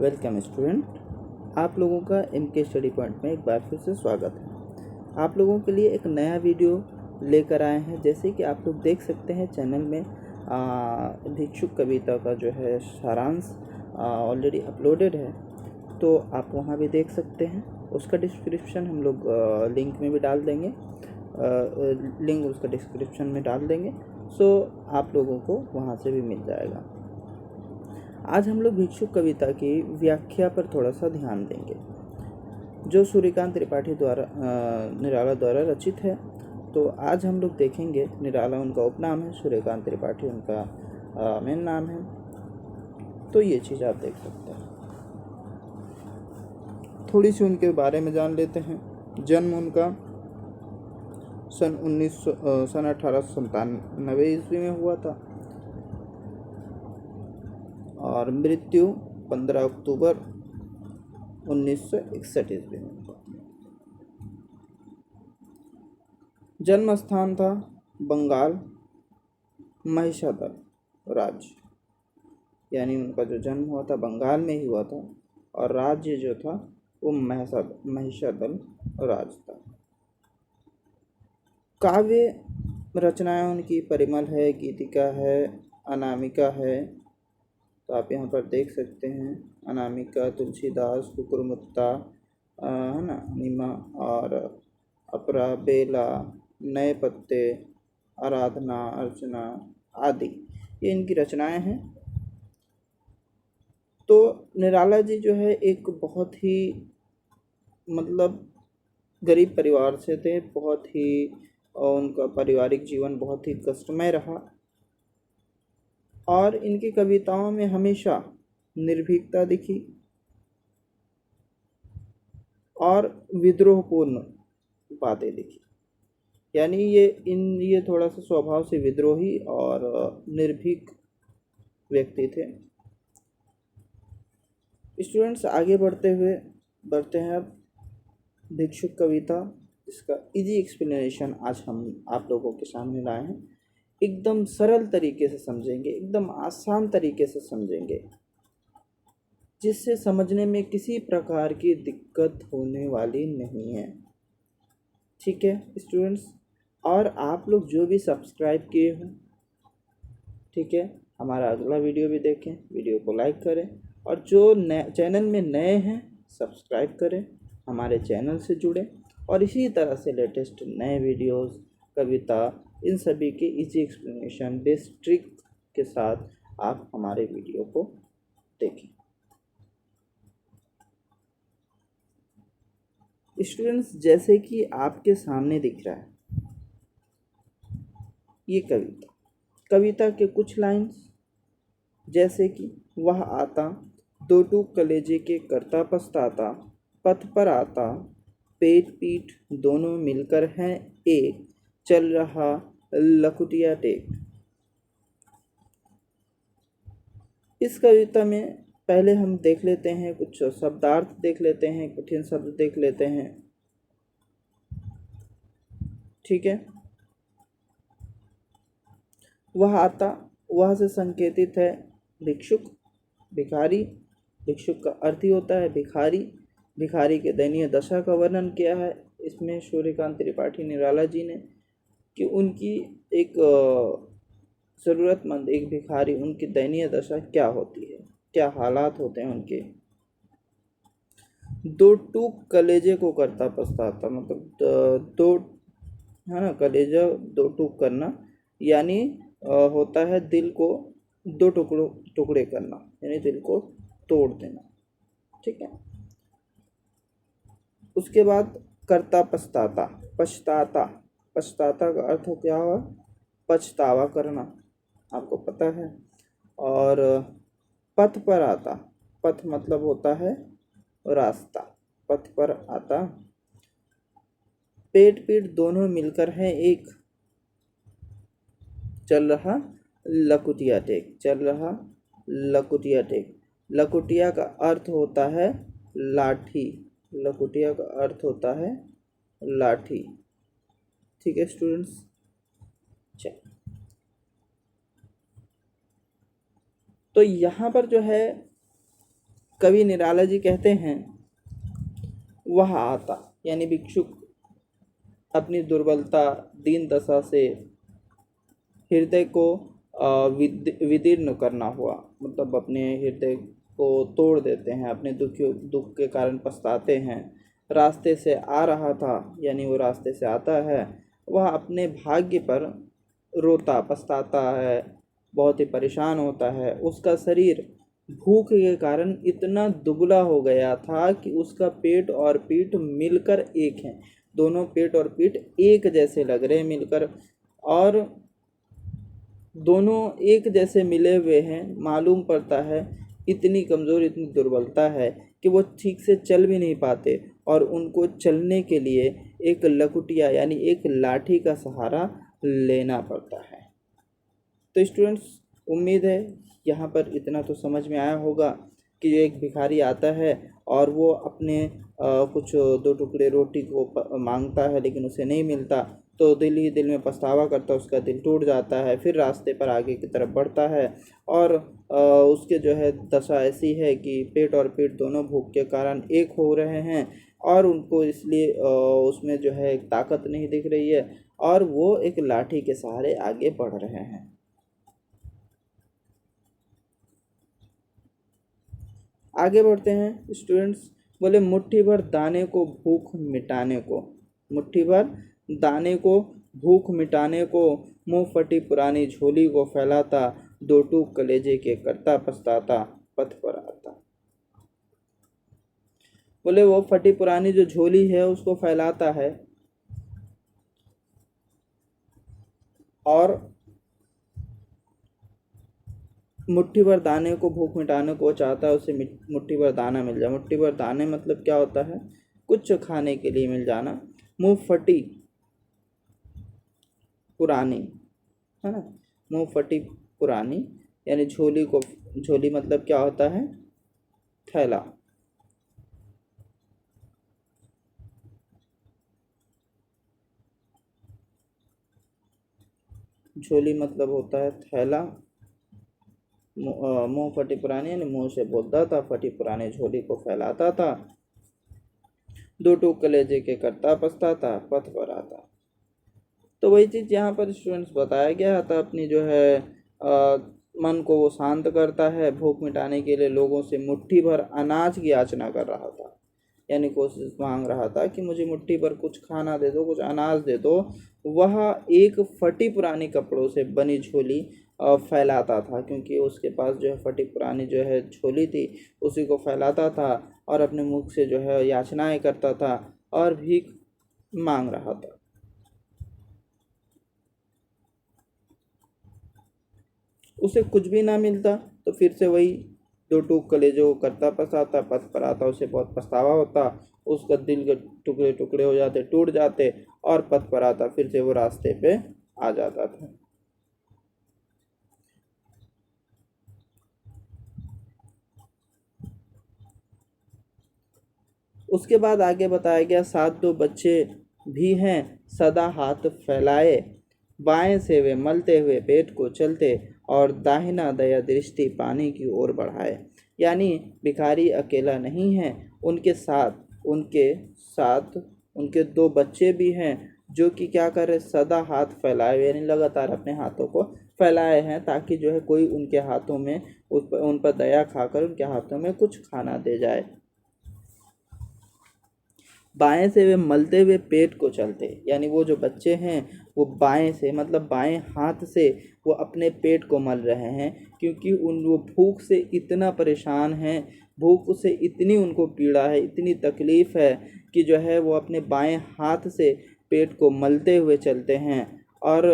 Welcome student, आप लोगों का MK स्टडी पॉइंट में एक बार फिर से स्वागत है। आप लोगों के लिए एक नया वीडियो लेकर आए हैं। जैसे कि आप लोग देख सकते हैं चैनल में भिक्षुक कविता का जो है सारांश ऑलरेडी अपलोडेड है, तो आप वहां भी देख सकते हैं। उसका डिस्क्रिप्शन हम लोग लिंक में भी डाल देंगे, लिंक उसका डिस्क्रिप्शन में डाल देंगे, सो आप लोगों को वहां से भी मिल जाएगा। आज हम लोग भिक्षुक कविता की व्याख्या पर थोड़ा सा ध्यान देंगे, जो सूर्यकांत त्रिपाठी द्वारा निराला द्वारा रचित है। तो आज हम लोग देखेंगे, निराला उनका उपनाम है, सूर्यकांत त्रिपाठी उनका मेन नाम है। तो ये चीज़ आप देख सकते हैं। थोड़ी सी उनके बारे में जान लेते हैं। जन्म उनका सन 1897 ईस्वी में हुआ था और मृत्यु 15 अक्टूबर 1961 ईस्वी में। जन्म स्थान था बंगाल, महिषादल राज्य, यानी उनका जो जन्म हुआ था बंगाल में ही हुआ था और राज्य जो था वो महिषादल राज्य था। काव्य रचनाएं उनकी परिमल है, गीतिका है, अनामिका है। तो आप यहाँ पर देख सकते हैं अनामिका, तुलसीदास, कुकुरमुत्ता, है ना, निमा और अपरा, बेला, नए पत्ते, आराधना, अर्चना आदि, ये इनकी रचनाएं हैं। तो निराला जी जो है एक बहुत ही गरीब परिवार से थे, बहुत ही उनका पारिवारिक जीवन बहुत ही कष्टमय रहा और इनकी कविताओं में हमेशा निर्भीकता दिखी और विद्रोहपूर्ण बातें दिखी। यानी ये थोड़ा सा स्वभाव से विद्रोही और निर्भीक व्यक्ति थे। स्टूडेंट्स, आगे बढ़ते हैं अब भिक्षुक कविता, इसका इजी एक्सप्लेनेशन आज हम आप लोगों के सामने लाए हैं। एकदम सरल तरीके से समझेंगे, एकदम आसान तरीके से समझेंगे, जिससे समझने में किसी प्रकार की दिक्कत होने वाली नहीं है। ठीक है स्टूडेंट्स, और आप लोग जो भी सब्सक्राइब किए हो, ठीक है, हमारा अगला वीडियो भी देखें, वीडियो को लाइक करें और जो चैनल में नए हैं सब्सक्राइब करें, हमारे चैनल से जुड़ें और इसी तरह से लेटेस्ट नए वीडियोस, कविता, इन सभी के इजी एक्सप्लेनेशन, बेस्ट ट्रिक के साथ आप हमारे वीडियो को देखें। स्टूडेंट्स, जैसे कि आपके सामने दिख रहा है ये कविता के कुछ लाइंस, जैसे कि वह आता, दो टूक कलेजे के करता पछताता, पथ पर आता, पेट पीठ दोनों मिलकर हैं एक, चल रहा लकुटिया टेक। इस कविता में पहले हम देख लेते हैं, कुछ शब्दार्थ देख लेते हैं, कठिन शब्द देख लेते हैं। ठीक है, वह आता, वह से संकेतित है भिक्षुक, भिखारी। भिक्षुक का अर्थ ही होता है भिखारी। भिखारी के दयनीय दशा का वर्णन किया है इसमें सूर्यकांत त्रिपाठी निराला जी ने, कि उनकी एक ज़रूरतमंद एक भिखारी, उनकी दयनीय दशा क्या होती है, क्या हालात होते हैं उनके। दो टूक कलेजे को करता पछताता, दो, है ना, कलेजा दो टूक करना, यानी होता है दिल को दो टुकड़े करना, यानी दिल को तोड़ देना। ठीक है, उसके बाद करता पछताता, पछताता का अर्थ क्या हुआ, पछतावा करना, आपको पता है। और पथ पर आता, पथ मतलब होता है रास्ता, पथ पर आता, पेट पीठ दोनों मिलकर हैं एक, चल रहा लकुटिया टेक, चल रहा लकुटिया टेक। लकुटिया का अर्थ होता है लाठी, लकुटिया का अर्थ होता है लाठी। ठीक है स्टूडेंट्स, चल, तो यहाँ पर जो है कवि निराला जी कहते हैं, वह आता यानी भिक्षुक अपनी दुर्बलता दीन दशा से हृदय को विदीर्ण करना हुआ, मतलब अपने हृदय को तोड़ देते हैं, अपने दुख के कारण पछताते हैं। रास्ते से आ रहा था यानी वो रास्ते से आता है, वह अपने भाग्य पर रोता पछताता है, बहुत ही परेशान होता है। उसका शरीर भूख के कारण इतना दुबला हो गया था कि उसका पेट और पीठ मिलकर एक हैं, दोनों पेट और पीठ एक जैसे लग रहे हैं मिलकर, और दोनों एक जैसे मिले हुए हैं। मालूम पड़ता है इतनी कमज़ोर इतनी दुर्बलता है कि वो ठीक से चल भी नहीं पाते, और उनको चलने के लिए एक लकुटिया यानी एक लाठी का सहारा लेना पड़ता है। तो स्टूडेंट्स, उम्मीद है यहाँ पर इतना तो समझ में आया होगा कि एक भिखारी आता है और वो अपने कुछ दो टुकड़े रोटी को मांगता है, लेकिन उसे नहीं मिलता, तो दिल ही दिल में पछतावा करता है, उसका दिल टूट जाता है। फिर रास्ते पर आगे की तरफ बढ़ता है, और उसके जो है दशा ऐसी है कि पेट और पीठ दोनों भूख के कारण एक हो रहे हैं, और उनको इसलिए उसमें जो है एक ताकत नहीं दिख रही है, और वो एक लाठी के सहारे आगे बढ़ रहे हैं। आगे बढ़ते हैं स्टूडेंट्स। बोले, मुट्ठी भर दाने को भूख मिटाने को, मुट्ठी भर दाने को भूख मिटाने को, मुंह फटी पुरानी झोली को फैलाता, दो टूक कलेजे के करता पछताता, पथ पर आता। बोले, वो फटी पुरानी जो झोली है उसको फैलाता है, और मुट्ठी भर दाने को भूख मिटाने को चाहता है, उसे मुट्ठी भर दाना मिल जाए। मुट्ठी भर दाने मतलब क्या होता है, कुछ खाने के लिए मिल जाना। मुंह फटी पुरानी, है ना, मुंह फटी पुरानी यानी झोली को, झोली मतलब क्या होता है, थैला। झोली मतलब होता है थैला। मुंह फटी पुरानी यानी मुंह से बोलता था, फटी पुरानी झोली को फैलाता था, दो टूक कलेजे के करता पछताता, पथ पर आता। तो वही चीज़ यहाँ पर स्टूडेंट्स बताया गया था, अपनी जो है मन को वो शांत करता है, भूख मिटाने के लिए लोगों से मुट्ठी भर अनाज की याचना कर रहा था, यानी कोशिश मांग रहा था कि मुझे मुट्ठी भर कुछ खाना दे दो, कुछ अनाज दे दो। वह एक फटी पुरानी कपड़ों से बनी झोली फैलाता था, क्योंकि उसके पास जो है फटी पुरानी जो है झोली थी, उसी को फैलाता था और अपने मुख से जो है याचनाएं करता था और भीख मांग रहा था। उसे कुछ भी ना मिलता तो फिर से वही दो टूक कलेजों को करता पछताता, पथ पर आता, उसे बहुत पछतावा होता, उसका दिल के टुकड़े टुकड़े हो जाते, टूट जाते, और पथ पर आता, फिर से वो रास्ते पे आ जाता था। उसके बाद आगे बताया गया, साथ दो बच्चे भी हैं सदा हाथ फैलाए, बाएं से वे मलते हुए पेट को चलते, और दाहिना दया दृष्टि पानी की ओर बढ़ाए। यानी भिखारी अकेला नहीं है, उनके साथ उनके दो बच्चे भी हैं, जो कि क्या कर रहे, सदा हाथ फैलाए यानी लगातार अपने हाथों को फैलाए हैं, ताकि जो है कोई उनके हाथों में उन पर दया खाकर उनके हाथों में कुछ खाना दे जाए। बाएं से वे मलते हुए पेट को चलते, यानी वो जो बच्चे हैं वो बाएं से मतलब बाएं हाथ से वो अपने पेट को मल रहे हैं, क्योंकि वो भूख से इतना परेशान हैं, भूख से इतनी उनको पीड़ा है, इतनी तकलीफ़ है कि जो है वो अपने बाएं हाथ से पेट को मलते हुए चलते हैं, और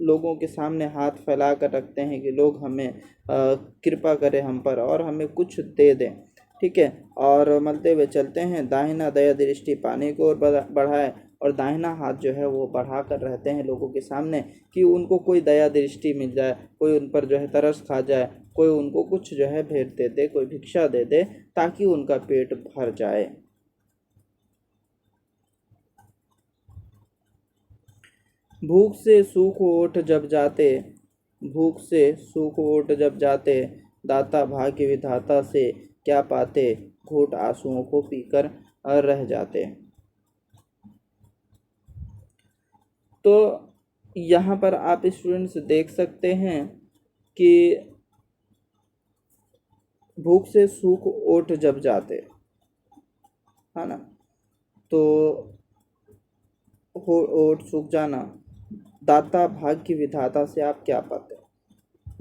लोगों के सामने हाथ फैला कर रखते हैं कि लोग हमें कृपा करें हम पर और हमें कुछ दे दें। ठीक है, और मलते हुए चलते हैं, दाहिना दया दृष्टि पानी को ओर बढ़ाए, और दाहिना हाथ जो है वो बढ़ा कर रहते हैं लोगों के सामने कि उनको कोई दया दृष्टि मिल जाए, कोई उन पर जो है तरस खा जाए, कोई उनको कुछ जो है भेंट दे दे, कोई भिक्षा दे दे, ताकि उनका पेट भर जाए। भूख से सूख ओठ जब जाते, भूख से सूख ओठ जब जाते, दाता भाग्य विधाता से क्या पाते, घूंट आंसुओं को पीकर रह जाते। तो यहाँ पर आप स्टूडेंट्स देख सकते हैं कि भूख से सूख ओट जब जाते, है ना, तो ओट सूख जाना, दाता भाग्य विधाता से आप क्या पाते।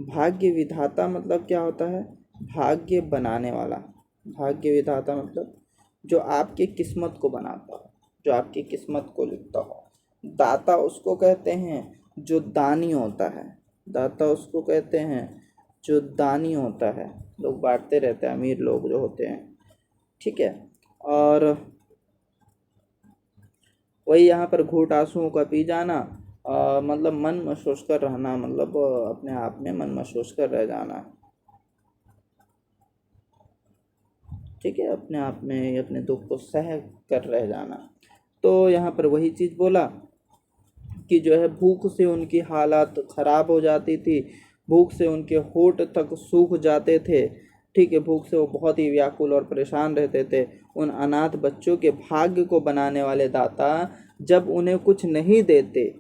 भाग्य विधाता मतलब क्या होता है, भाग्य बनाने वाला। भाग्य विधाता मतलब जो आपकी किस्मत को बनाता हो, जो आपकी किस्मत को लिखता हो। दाता उसको कहते हैं जो दानी होता है, दाता उसको कहते हैं जो दानी होता है, लोग बांटते रहते हैं, अमीर लोग जो होते हैं, ठीक है। और वही यहाँ पर घूंट आंसुओं का पी जाना, मतलब मन महसूस कर रहना, मतलब अपने आप में मन महसूस कर रह जाना, ठीक है, अपने आप में अपने दुख को सह कर रह जाना। तो यहाँ पर वही चीज़ बोला कि जो है भूख से उनकी हालत ख़राब हो जाती थी, भूख से उनके होठ तक सूख जाते थे, ठीक है, भूख से वो बहुत ही व्याकुल और परेशान रहते थे। उन अनाथ बच्चों के भाग्य को बनाने वाले दाता जब उन्हें कुछ नहीं देते,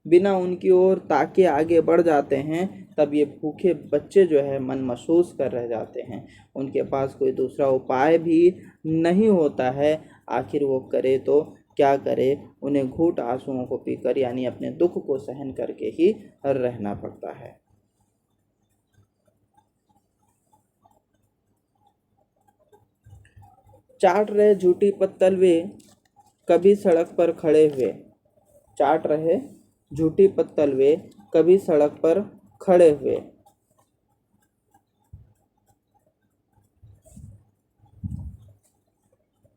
बिना उनकी ओर ताके आगे बढ़ जाते हैं, तब ये भूखे बच्चे जो है मन महसूस कर रह जाते हैं। उनके पास कोई दूसरा उपाय भी नहीं होता है, आखिर वो करे तो क्या करे, उन्हें घूंट आंसुओं को पीकर यानी अपने दुख को सहन करके ही रहना पड़ता है। चाट रहे झूठी पत्तल वे कभी सड़क पर खड़े हुए, चाट रहे झूठी पत्तल वे कभी सड़क पर खड़े हुए,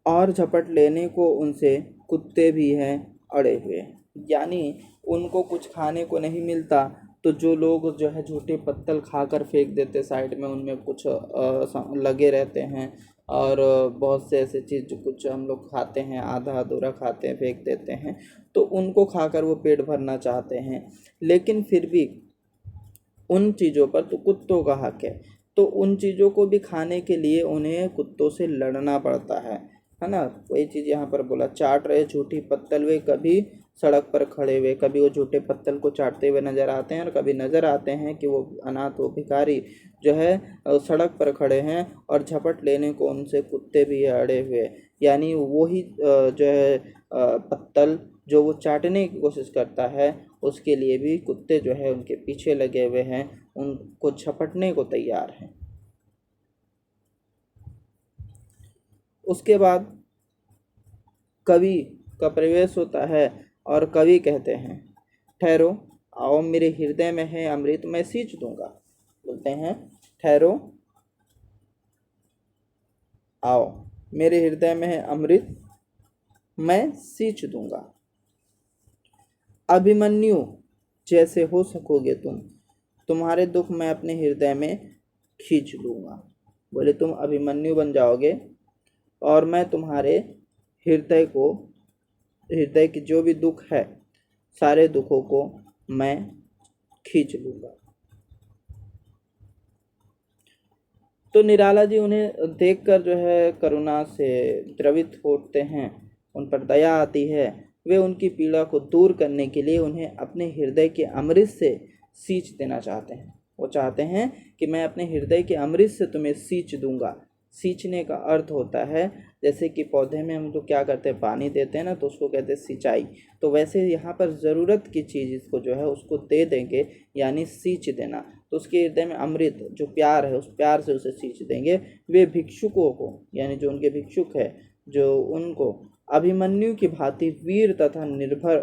और झपट लेने को उनसे कुत्ते भी हैं अड़े हुए। यानी उनको कुछ खाने को नहीं मिलता तो जो लोग जो है झूठे पत्तल खाकर फेंक देते साइड में, उनमें कुछ लगे रहते हैं, और बहुत से ऐसे चीज़ जो कुछ हम लोग खाते हैं, आधा अधूरा खाते हैं, फेंक देते हैं, तो उनको खाकर वो पेट भरना चाहते हैं, लेकिन फिर भी उन चीज़ों पर तो कुत्तों का हक है, तो उन चीज़ों को भी खाने के लिए उन्हें कुत्तों से लड़ना पड़ता है ना। वही चीज़ यहाँ पर बोला, चाट रहे झूठी पत्तल वे कभी सड़क पर खड़े हुए, कभी वो झूठे पत्तल को चाटते हुए नज़र आते हैं, और कभी नज़र आते हैं कि वो अनाथ, वो भिखारी जो है सड़क पर खड़े हैं, और झपट लेने को उनसे कुत्ते भी अड़े हुए। यानी वही जो है पत्तल जो वो चाटने की कोशिश करता है, उसके लिए भी कुत्ते जो है उनके पीछे लगे हुए हैं, उनको झपटने को तैयार हैं। उसके बाद कवि का प्रवेश होता है, और कवि कहते हैं, ठहरो आओ मेरे हृदय में है अमृत मैं सींच दूंगा। बोलते हैं, ठहरो आओ मेरे हृदय में है अमृत मैं सींच दूंगा। अभिमन्यु जैसे हो सकोगे तुम, तुम्हारे दुख मैं अपने हृदय में खींच लूँगा। बोले तुम अभिमन्यु बन जाओगे, और मैं तुम्हारे हृदय की जो भी दुख है, सारे दुखों को मैं खींच लूँगा। तो निराला जी उन्हें देखकर जो है करुणा से द्रवित होते हैं, उन पर दया आती है। वे उनकी पीड़ा को दूर करने के लिए उन्हें अपने हृदय के अमृत से सींच देना चाहते हैं। वो चाहते हैं कि मैं अपने हृदय के अमृत से तुम्हें सींच दूंगा। सींचने का अर्थ होता है, जैसे कि पौधे में हम लोग क्या करते हैं, पानी देते हैं ना, तो उसको कहते हैं सिंचाई। तो वैसे यहाँ पर ज़रूरत की चीज़ इसको जो है उसको दे देंगे, यानी सींच देना। तो उसके हृदय में अमृत जो प्यार है, उस प्यार से उसे सींच देंगे। वे भिक्षुकों को, यानी जो उनके भिक्षुक है, जो उनको अभिमन्यु की भांति वीर तथा निर्भर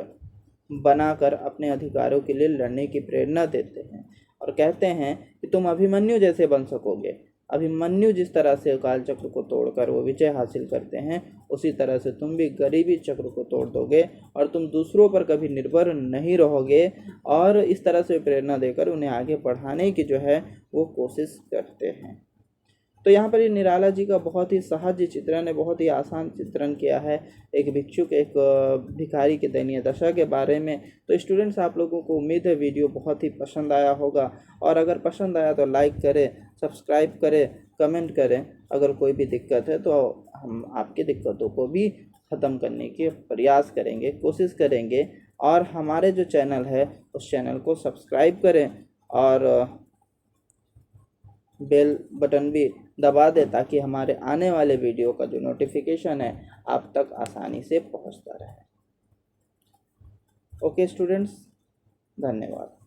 बनाकर अपने अधिकारों के लिए लड़ने की प्रेरणा देते हैं, और कहते हैं कि तुम अभिमन्यु जैसे बन सकोगे। अभिमन्यु जिस तरह से काल चक्र को तोड़कर वो विजय हासिल करते हैं, उसी तरह से तुम भी गरीबी चक्र को तोड़ दोगे, और तुम दूसरों पर कभी निर्भर नहीं रहोगे। और इस तरह से प्रेरणा देकर उन्हें आगे बढ़ाने की जो है वो कोशिश करते हैं। तो यहाँ पर ये निराला जी का बहुत ही सहज चित्रण है, बहुत ही आसान चित्रण किया है एक भिक्षुक, एक भिखारी की दयनीय दशा के बारे में। तो स्टूडेंट्स, आप लोगों को उम्मीद है वीडियो बहुत ही पसंद आया होगा, और अगर पसंद आया तो लाइक करें, सब्सक्राइब करें, कमेंट करें। अगर कोई भी दिक्कत है तो हम आपकी दिक्कतों को भी ख़त्म करने के प्रयास करेंगे, कोशिश करेंगे। और हमारे जो चैनल है उस चैनल को सब्सक्राइब करें और बेल बटन भी दबा दें, ताकि हमारे आने वाले वीडियो का जो नोटिफिकेशन है आप तक आसानी से पहुंचता रहे। ओके स्टूडेंट्स, धन्यवाद।